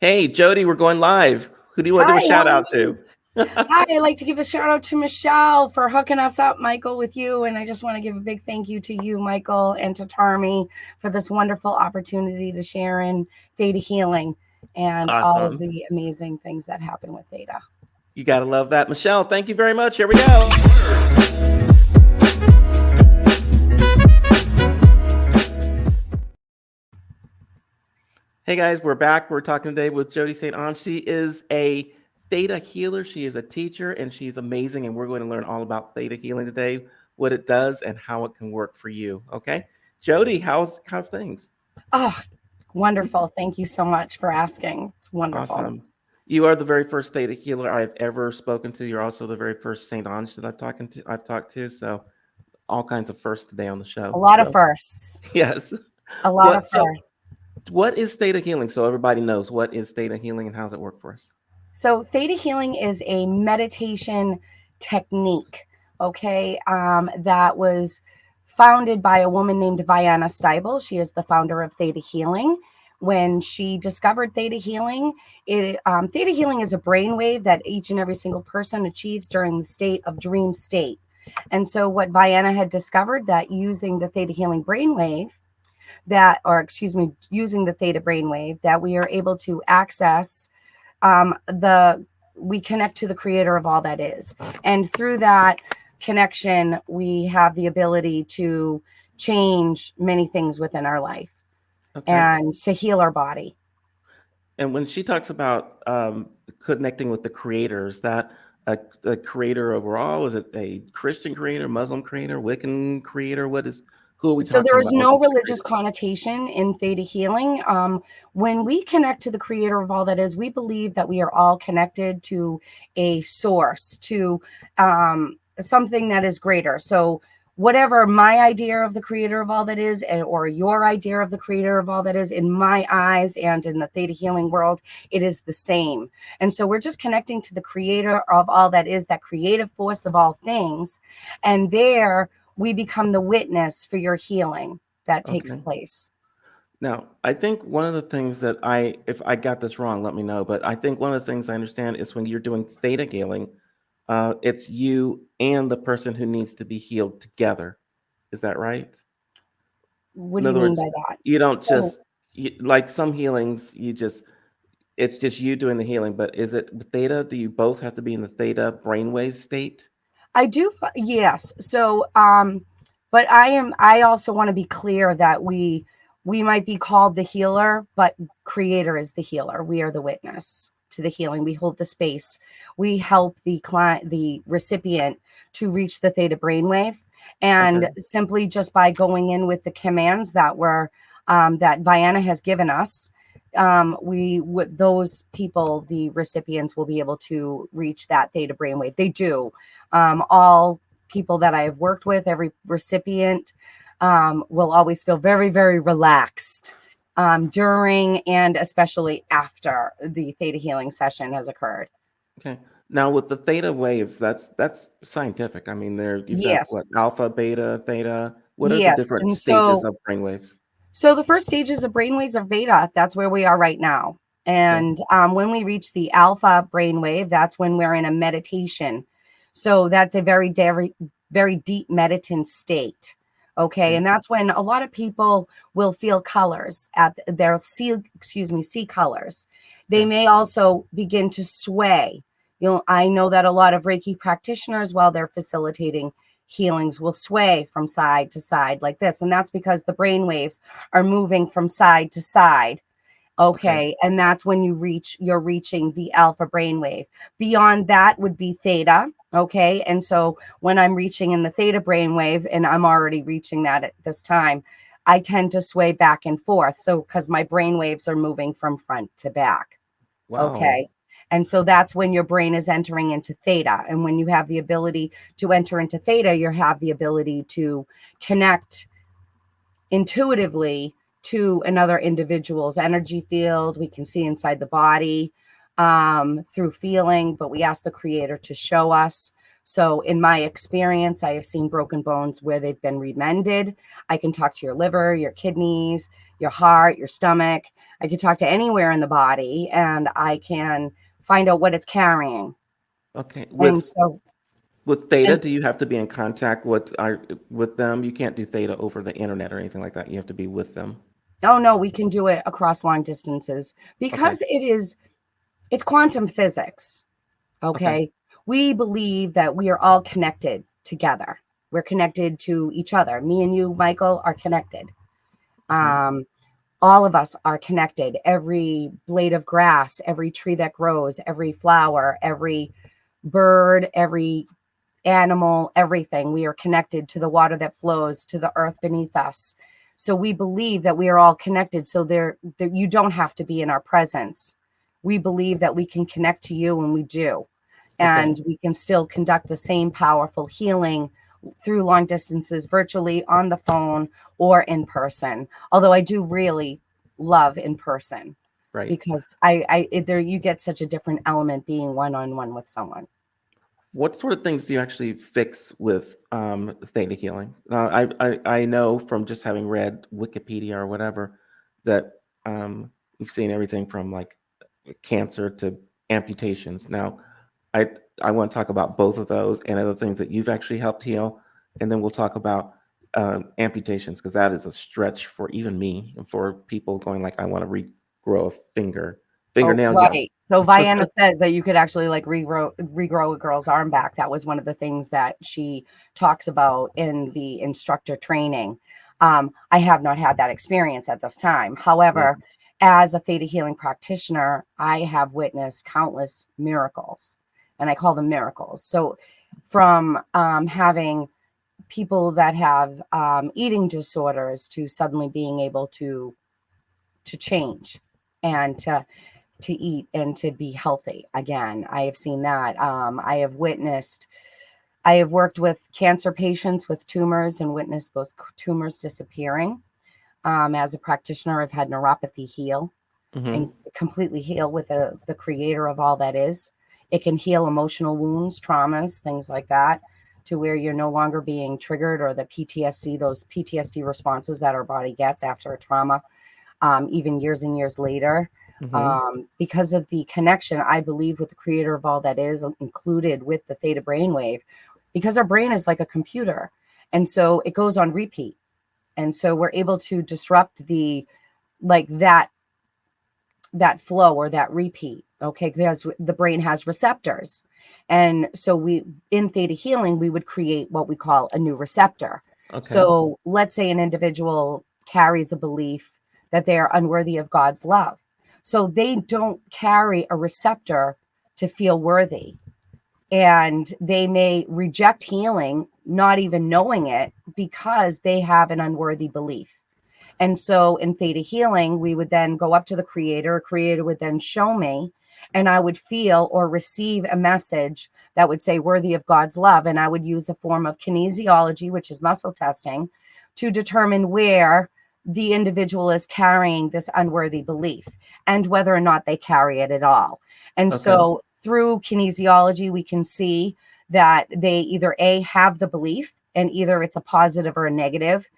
Hey, Jodi, we're going live. Who do you want to do a shout out to? Hi, I'd like to give a shout out to Michelle for hooking us up, Michael, with you. And I just want to give a big thank you to you, Michael, and to Tarmy for this wonderful opportunity to share in Theta Healing and all of the amazing things that happen with Theta. You got to love that. Michelle, thank you very much. Here we go. Hey guys, we're back. We're talking today with Jodi St.Onge. She is a Theta healer. She is a teacher and she's amazing. And we're going to learn all about Theta healing today, what it does and how it can work for you. Okay. Jodi, how's things? Oh, wonderful. Thank you so much for asking. It's wonderful. Awesome. You are the very first Theta healer I've ever spoken to. You're also the very first St.Onge that I've talked to. So all kinds of firsts today on the show. A lot of firsts. Yes. A lot of firsts. What is Theta healing? So everybody knows, what is Theta healing and how does it work for us? So Theta healing is a meditation technique, okay, that was founded by a woman named Vianna Stibel. She is the founder of Theta Healing. When she discovered Theta Healing, Theta Healing is a brainwave that each and every single person achieves during the state of dream state. And so what Vianna had discovered, that using the Theta Healing brainwave, using the Theta brainwave, that we are able to access we connect to the creator of all that is. And through that connection, we have the ability to change many things within our life and to heal our body. And when she talks about connecting with the creator, is that a creator overall? Is it a Christian creator, Muslim creator, Wiccan creator? Who are we talking about? So there is no religious connotation in Theta Healing. When we connect to the creator of all that is, we believe that we are all connected to a source, to something that is greater. So whatever my idea of the creator of all that is, or your idea of the creator of all that is, in my eyes and in the Theta Healing world, it is the same. And so we're just connecting to the creator of all that is, that creative force of all things. And there we become the witness for your healing that takes place. Now, I think one of the things that if I got this wrong, let me know, but I think one of the things I understand is when you're doing Theta healing, it's you and the person who needs to be healed together. Is that right? What do you mean by that? You don't like some healings, it's just you doing the healing, but is it Theta? Do you both have to be in the Theta brainwave state? I do. Yes. So, but I also want to be clear that we might be called the healer, but creator is the healer. We are the witness to the healing. We hold the space. We help the client, the recipient, to reach the Theta brainwave. And simply just by going in with the commands that that Vianna has given us, those people, the recipients, will be able to reach that Theta brainwave. They do. All people that I have worked with, every recipient will always feel very, very relaxed during and especially after the Theta healing session has occurred. Okay. Now with the Theta waves, that's scientific. I mean, you've got what, alpha, beta, theta. What are the different stages of brainwaves? So the first stages of brainwaves are beta. That's where we are right now. And when we reach the alpha brainwave, that's when we're in a meditation. So that's a very, very, very deep meditant state. Okay. And that's when a lot of people will feel colors they'll see colors. They may also begin to sway. I know that a lot of Reiki practitioners, while they're facilitating healings, will sway from side to side like this. And that's because the brain waves are moving from side to side. Okay. And that's when you're reaching the alpha brainwave. Beyond that would be theta. Okay. And so when I'm reaching in the theta brainwave, and I'm already reaching that at this time, I tend to sway back and forth. So because my brain waves are moving from front to back. Wow. Okay. And so that's when your brain is entering into theta. And when you have the ability to enter into theta, you have the ability to connect intuitively to another individual's energy field. We can see inside the body through feeling, but we ask the creator to show us. So in my experience, I have seen broken bones where they've been remended. I can talk to your liver, your kidneys, your heart, your stomach. I could talk to anywhere in the body, and I can find out what it's carrying. Okay. And so, With Theta, and do you have to be in contact with them? You can't do Theta over the internet or anything like that. You have to be with them. oh no, we can do it across long distances Okay. because it's quantum physics. Okay. Okay. We believe that we are all connected together. We're connected to each other. Me and you, Michael, are connected. Hmm. Um, all of us are connected. Every blade of grass, every tree that grows, every flower, every bird, every animal, everything. We are connected to the water that flows, to the earth beneath us. So we believe that we are all connected. So you don't have to be in our presence. We believe that we can connect to you, and we do. Okay. And we can still conduct the same powerful healing through long distances, virtually, on the phone, or in person. Although I do really love in person, Right. because there you get such a different element being one-on-one with someone. What sort of things do you actually fix with Theta healing? I know from just having read Wikipedia or whatever that you've seen everything from like cancer to amputations. Now, I I want to talk about both of those and other things that you've actually helped heal, and then we'll talk about amputations because that is a stretch for even me and for people going like, I want to regrow a Oh, fingernail. Yes. right. So Vienna says that you could actually like regrow a girl's arm back. That was one of the things that she talks about in the instructor training. I have not had that experience at this time. Yeah. However, as a theta healing practitioner, I have witnessed countless miracles, and I call them miracles. So from having people that have eating disorders to suddenly being able to change and to eat and to be healthy again. I have seen that. I have worked with cancer patients with tumors and witnessed those tumors disappearing. As a practitioner, I've had neuropathy heal and Hmm. completely heal with the creator of all that is. It can heal emotional wounds, traumas, things like that, to where you're no longer being triggered, or the PTSD, those PTSD responses that our body gets after a trauma, even years and years later. Hmm. Because of the connection, I believe, with the creator of all that is, included with the theta brainwave, because our brain is like a computer. And so it goes on repeat. And so we're able to disrupt like that flow or that repeat. Okay. Because the brain has receptors. And so in theta healing, we would create what we call a new receptor. Okay. So let's say an individual carries a belief that they are unworthy of God's love. So they don't carry a receptor to feel worthy. And they may reject healing, not even knowing it, because they have an unworthy belief. And so in theta healing, we would then go up to the creator. A creator would then show me, and I would feel or receive a message that would say worthy of God's love. And I would use a form of kinesiology, which is muscle testing, to determine where the individual is carrying this unworthy belief and whether or not they carry it at all. And Okay. so through kinesiology, we can see that they either have the belief, and either it's a positive or a negative,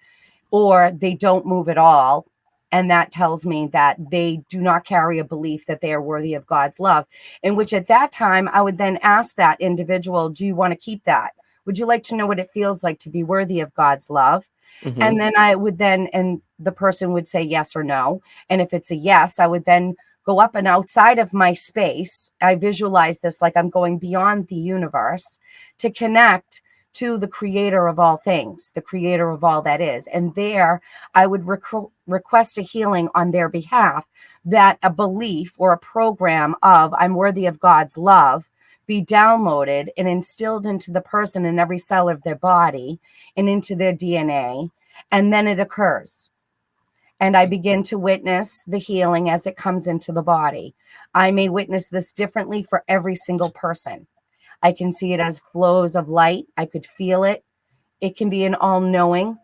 or they don't move at all. And that tells me that they do not carry a belief that they are worthy of God's love. In which at that time, I would then ask that individual, do you want to keep that? Would you like to know what it feels like to be worthy of God's love? And Hmm. then and the person would say yes or no. And if it's a yes, I would then go up and outside of my space. I visualize this like I'm going beyond the universe to connect to the creator of all things, the creator of all that is. And there I would request a healing on their behalf, that a belief or a program of I'm worthy of God's love be downloaded and instilled into the person in every cell of their body and into their DNA. And then it occurs. And I begin to witness the healing as it comes into the body. I may witness this differently for every single person. I can see it as flows of light. I could feel it. It can be an all-knowing.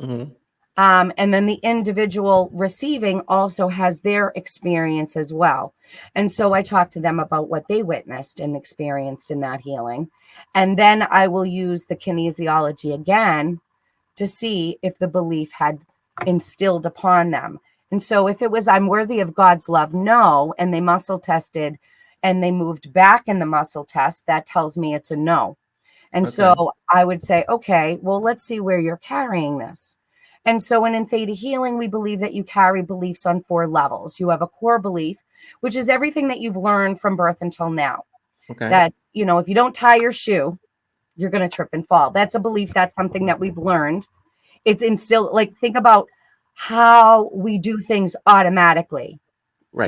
Hmm. And then the individual receiving also has their experience as well. And so I talk to them about what they witnessed and experienced in that healing. And then I will use the kinesiology again to see if the belief had instilled upon them. And so if it was, I'm worthy of God's love, no, and they muscle tested and they moved back in the muscle test, that tells me it's a no. And Okay. so I would say, okay, well, let's see where you're carrying this. And so in Theta Healing, we believe that you carry beliefs on 4 levels. You have a core belief, which is everything that you've learned from birth until now. Okay. That's, if you don't tie your shoe, you're going to trip and fall. That's a belief. That's something that we've learned. It's instilled, like, think about how we do things automatically Right.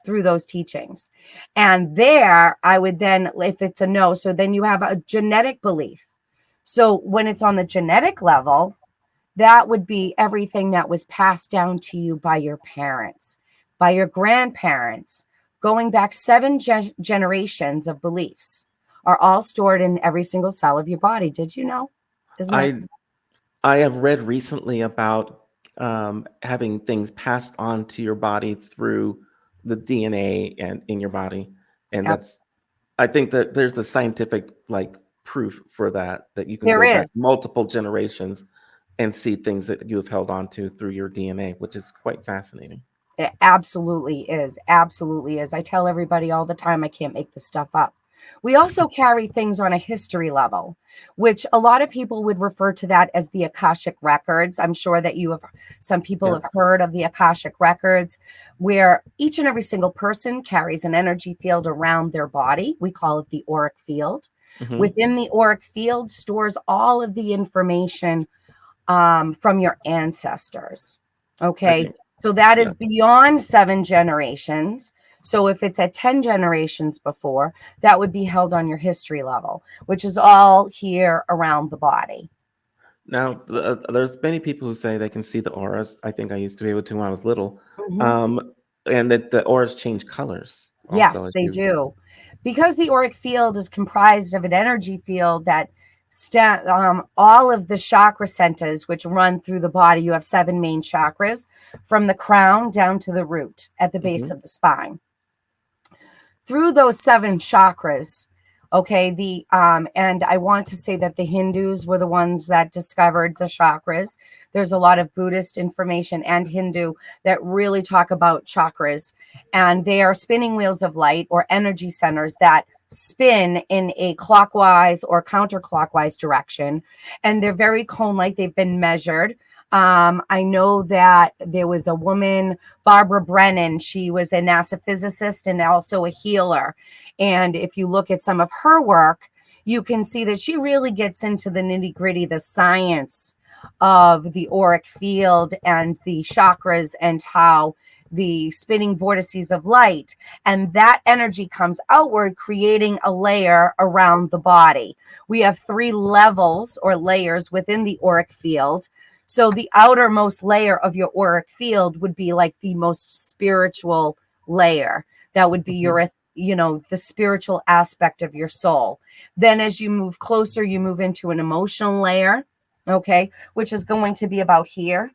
through those teachings. And there I would then, if it's a no, so then you have a genetic belief. So when it's on the genetic level, that would be everything that was passed down to you by your parents, by your grandparents, going back 7 generations of beliefs are all stored in every single cell of your body. Did you know? Isn't that? I have read recently about having things passed on to your body through the DNA and in your body, and I think that there's the scientific proof for that you can There go back is. multiple generations and see things that you have held on to through your DNA, which is quite fascinating. It absolutely is. Absolutely is. I tell everybody all the time, I can't make this stuff up. We also carry things on a history level, which a lot of people would refer to that as the Akashic Records. I'm sure that some people have heard of the Akashic Records, where each and every single person carries an energy field around their body. We call it the Auric Field. Mm-hmm. Within the Auric Field stores all of the information from your ancestors. Okay. So that is beyond 7 generations. So if it's at 10 generations before, that would be held on your history level, which is all here around the body. Now, there's many people who say they can see the auras. I think I used to be able to when I was little, Mm-hmm. and that the auras change colors. Also, Yes, they do. Because the auric field is comprised of an energy field that all of the chakra centers, which run through the body, you have 7 main chakras from the crown down to the root at the base of the spine. Through those 7 chakras, okay, and I want to say that the Hindus were the ones that discovered the chakras. There's a lot of Buddhist information and Hindu that really talk about chakras, and they are spinning wheels of light or energy centers that spin in a clockwise or counterclockwise direction, and they're very cone-like. They've been measured. I know that there was a woman, Barbara Brennan. She was a NASA physicist and also a healer. And if you look at some of her work, you can see that she really gets into the nitty-gritty, the science of the auric field and the chakras and how the spinning vortices of light and that energy comes outward, creating a layer around the body. We have 3 levels or layers within the auric field. So the outermost layer of your auric field would be like the most spiritual layer. That would be your, the spiritual aspect of your soul. Then as you move closer, you move into an emotional layer, okay, which is going to be about here.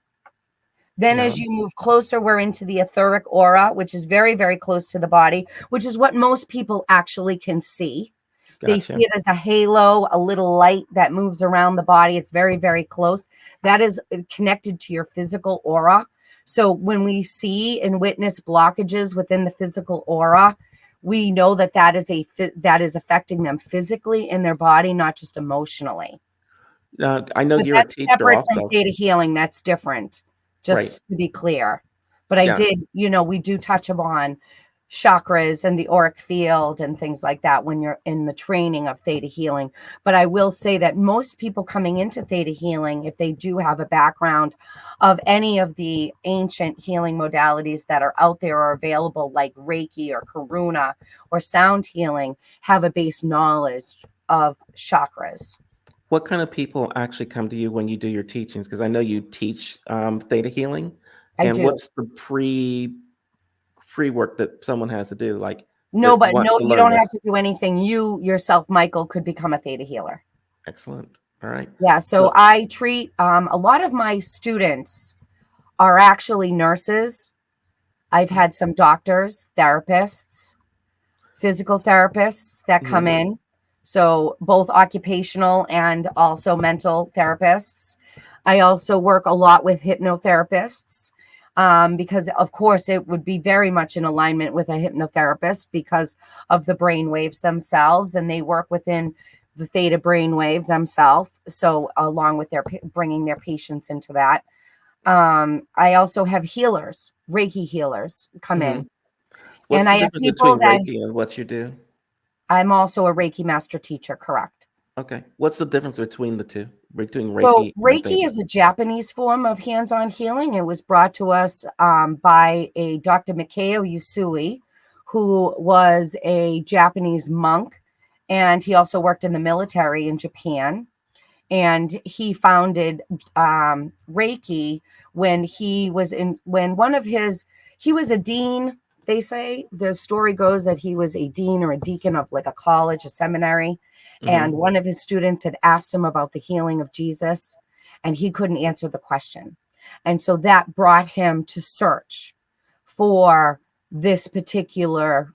Then as you move closer, we're into the etheric aura, which is very, very close to the body, which is what most people actually can see. They see it as a halo, a little light that moves around the body. It's very, very close. That is connected to your physical aura. So when we see and witness blockages within the physical aura, we know that is affecting them physically in their body, not just emotionally. I know But you're a that's teacher separate from also. Theta Healing. That's different, just to be clear. But I did, we do touch upon chakras and the auric field and things like that when you're in the training of Theta Healing. But I will say that most people coming into Theta Healing, if they do have a background of any of the ancient healing modalities that are out there or available, like Reiki or Karuna or sound healing, have a base knowledge of chakras. What kind of people actually come to you when you do your teachings? Because I know you teach Theta Healing. I do. What's the free work that someone has to do? No, but wants no, to you learn don't have this. to do anything. You yourself, Michael, could become a Theta healer. Excellent. All right. Yeah. So I treat a lot of my students are actually nurses. I've had some doctors, therapists, physical therapists that come in. So both occupational and also mental therapists. I also work a lot with hypnotherapists. because of course it would be very much in alignment with a hypnotherapist because of the brain waves themselves, and they work within the theta brainwave themselves. So along with their bringing their patients into that, I also have healers, Reiki healers come Hmm. in, What's and the I have difference people between that Reiki and what you do? I'm also a Reiki master teacher, correct? Okay. What's the difference between the two, between So Reiki and Reiki Theta? is a Japanese form of hands-on healing. It was brought to us by a Dr. Mikao Usui, who was a Japanese monk, and he also worked in the military in Japan. And he founded Reiki when he was a dean. They say the story goes that he was a dean or a deacon of like a college, a seminary, and Hmm. one of his students had asked him about the healing of Jesus, and he couldn't answer the question. And so that brought him to search for this particular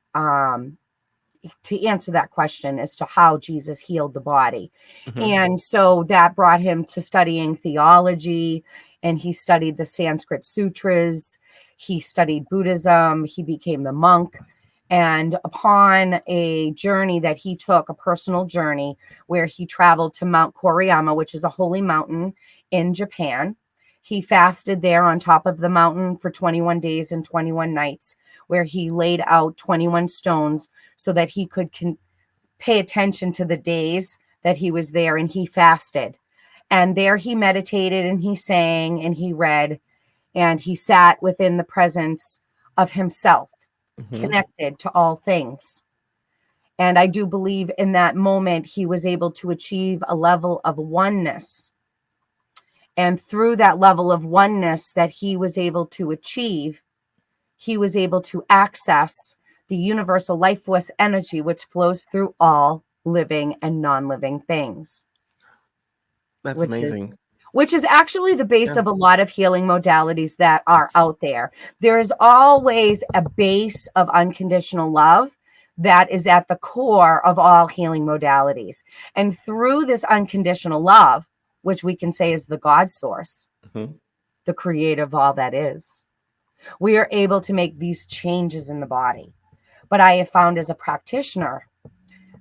to answer that question as to how Jesus healed the body. Hmm. And so that brought him to studying theology, and he studied the Sanskrit sutras. He studied Buddhism. He became the monk. And upon a journey that he took, a personal journey where he traveled to Mount Koriyama, which is a holy mountain in Japan, he fasted there on top of the mountain for 21 days and 21 nights, where he laid out 21 stones so that he could pay attention to the days that he was there, and he fasted. And there he meditated and he sang and he read and he sat within the presence of himself, Hmm. connected to all things. And I do believe in that moment he was able to achieve a level of oneness. And through that level of oneness that he was able to achieve, he was able to access the universal life force energy, which flows through all living and non-living things, That's which is amazing. actually the base Yeah. of a lot of healing modalities that are out there. There is always a base of unconditional love that is at the core of all healing modalities. And through this unconditional love, which we can say is the God source, Hmm. the creator of all that is, we are able to make these changes in the body. But I have found as a practitioner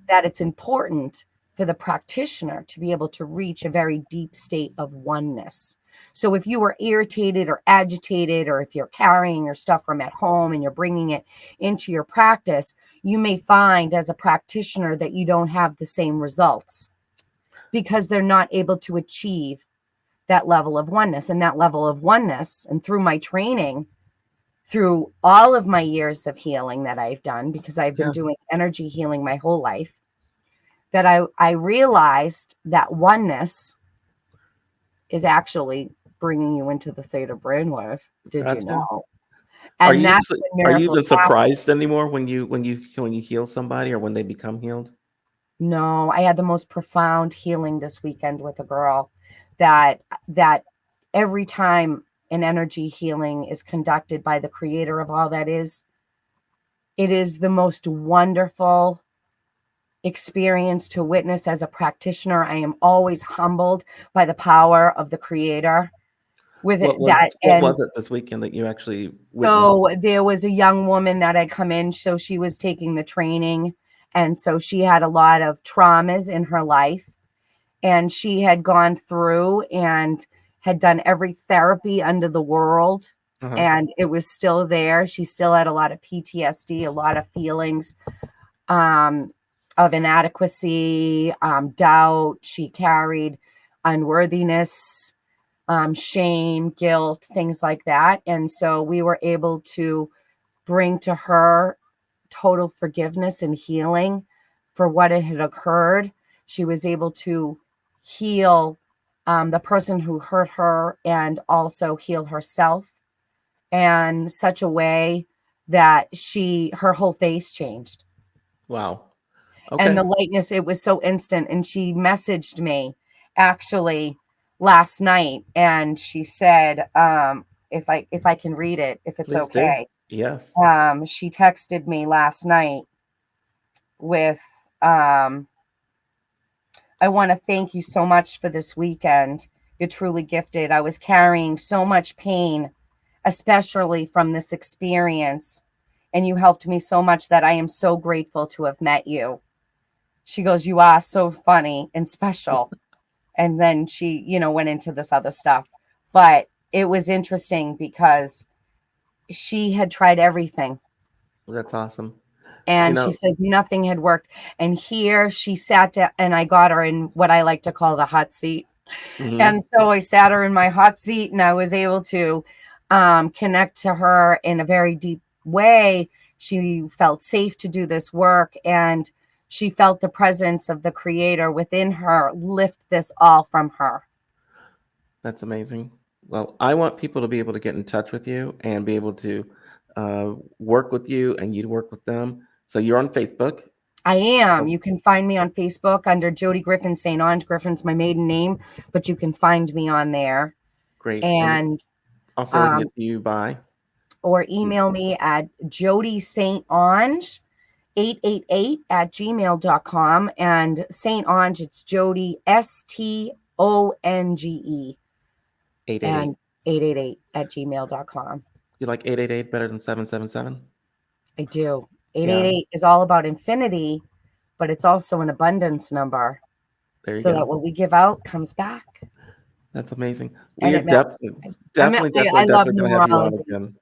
that it's important for the practitioner to be able to reach a very deep state of oneness. So if you are irritated or agitated, or if you're carrying your stuff from at home and you're bringing it into your practice, you may find as a practitioner that you don't have the same results because they're not able to achieve that level of oneness. And that level of oneness, and through my training, through all of my years of healing that I've done, because I've been Yeah. doing energy healing my whole life, that I realized that oneness is actually bringing you into the theta brainwave. Did you Gotcha. know? Are And you that's when are you miracles even happen. surprised anymore when you heal somebody or when they become healed? No, I had the most profound healing this weekend with a girl that every time an energy healing is conducted by the creator of all that is, it is the most wonderful experience to witness as a practitioner. I am always humbled by the power of the creator with it, that. What And was it this weekend that you actually witnessed? so there was a young woman that had come in, so she was taking the training, and so she had a lot of traumas in her life, and she had gone through and had done every therapy under the world, Uh-huh. and it was still there. She still had a lot of PTSD, a lot of feelings um, of inadequacy, doubt. She carried unworthiness, shame, guilt, things like that. And so we were able to bring to her total forgiveness and healing for what had occurred. She was able to heal the person who hurt her and also heal herself in such a way that her whole face changed. Wow. And Okay. the lightness, it was so instant. And she messaged me actually last night, and she said, if I can read it, if it's Please do. okay. Yes. She texted me last night with, um, I want to thank you so much for this weekend. You're truly gifted. I was carrying so much pain especially from this experience. And you helped me so much that I am so grateful to have met you. She goes, you are so funny and special. And then she, went into this other stuff. But it was interesting because she had tried everything. That's awesome. And she said nothing had worked. And here she sat down, and I got her in what I like to call the hot seat. Mm-hmm. And so I sat her in my hot seat, and I was able to connect to her in a very deep way. She felt safe to do this work, and she felt the presence of the Creator within her lift this all from her. That's amazing. Well, I want people to be able to get in touch with you and be able to work with you, and you to work with them. So you're on Facebook. I am. You can find me on Facebook under Jodi Griffin St.Onge. Griffin's my maiden name, but you can find me on there. Great. And also, they can get to you by? Or email me at Jodi St.Onge 888@gmail.com. And St.Onge, it's Jodi Stonge 888@gmail.com. You like 888 better than 777? I do. 888 is all about infinity, but it's also an abundance number. There you so go. That what we give out comes back. That's amazing. We are definitely I love going to have you on again.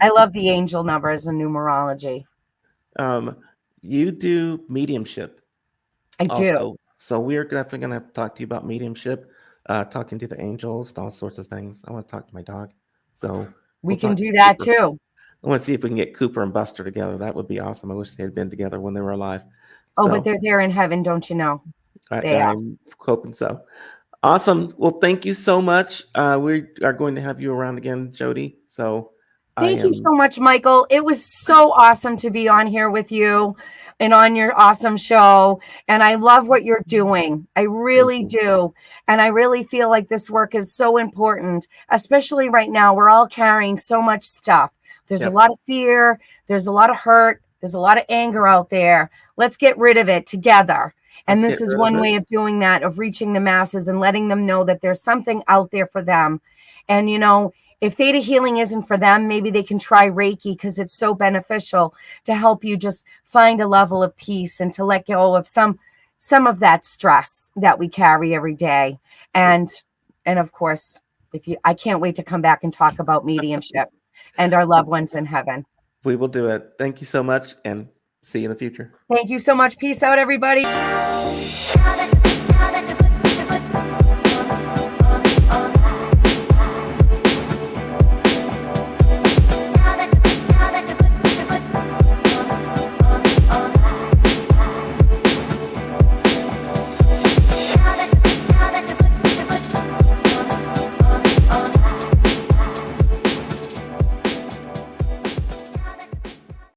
I love the angel numbers and numerology. You do mediumship. I do. So we're definitely going to talk to you about mediumship, talking to the angels, all sorts of things. I want to talk to my dog. So we can do that too. I want to see if we can get Cooper and Buster together. That would be awesome. I wish they had been together when they were alive. But they're there in heaven, don't you know? I'm hoping so. Awesome. Well, thank you so much. We are going to have you around again, Jodi. So thank you so much, Michael. It was so awesome to be on here with you and on your awesome show. And I love what you're doing. I really do. And I really feel like this work is so important, especially right now. We're all carrying so much stuff. There's a lot of fear. There's a lot of hurt. There's a lot of anger out there. Let's get rid of it together. And this is one way of doing that, of reaching the masses and letting them know that there's something out there for them. And, if Theta Healing isn't for them, maybe they can try Reiki, because it's so beneficial to help you just find a level of peace and to let go of some of that stress that we carry every day. And of course, I can't wait to come back and talk about mediumship and our loved ones in heaven. We will do it. Thank you so much, and see you in the future. Thank you so much. Peace out, everybody.